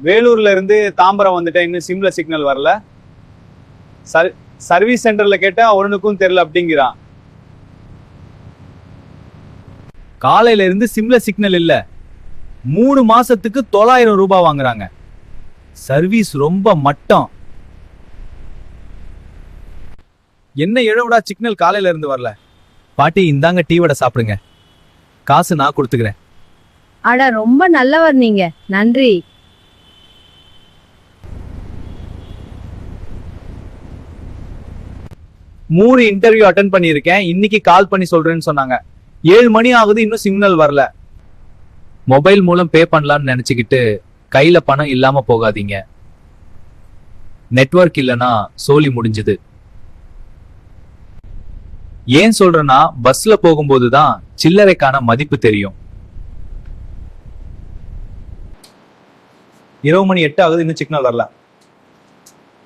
வேலூர்ல இருந்து தாம்பரம் வந்துட்டேன், இன்னும் சிம்ல சிக்னல் வரல. சர்வீஸ் சென்டர்ல கேட்டா அவனுக்கும் தெரியல அப்படிங்கிறான். காலையில இருந்து சிம்ல சிக்னல் இல்ல. 3 மாசத்துக்கு 900 ரூபாய் வாங்குறாங்க. சர்வீஸ் ரொம்ப மட்டம். என்ன இழவுடா சிக்னல் காலையில இருந்து வரல. பாட்டி இந்தாங்க டீ வடை சாப்பிடுங்க, காசு நான் கொடுத்துக்கிறேன். அட ரொம்ப நல்லவர் நீங்க, நன்றி. மூணு இன்டர்வியூ அட்டென்ட் பண்ணியிருக்கேன், இன்னைக்கு கால் பண்ணி சொல்றேன்னு சொன்னாங்க. 7 மணி ஆகுது, இன்னும் சிக்னல் வரல. மொபைல் மூலம் பே பண்ணலாம்னு நினைச்சுக்கிட்டு கையில பணம் இல்லாம போகாதீங்க. நெட்வொர்க் இல்லனா சோலி முடிஞ்சது. ஏன் சொல்றேன்னா பஸ்ல போகும்போதுதான் சில்லறைக்கான மதிப்பு தெரியும். 20:08 ஆகுது, இன்னும் சிக்னல் வரல.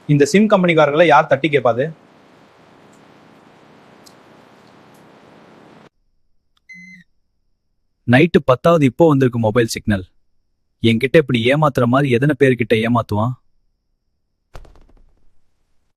இந்த சிம் கம்பெனிக்காரங்களை யார் தட்டி கேட்பாது? நைட்டு 10வது இப்போ வந்திருக்கு மொபைல் சிக்னல். என்கிட்ட இப்படி ஏமாத்துற மாதிரி எத்தனை பேர்கிட்ட ஏமாத்துவான்?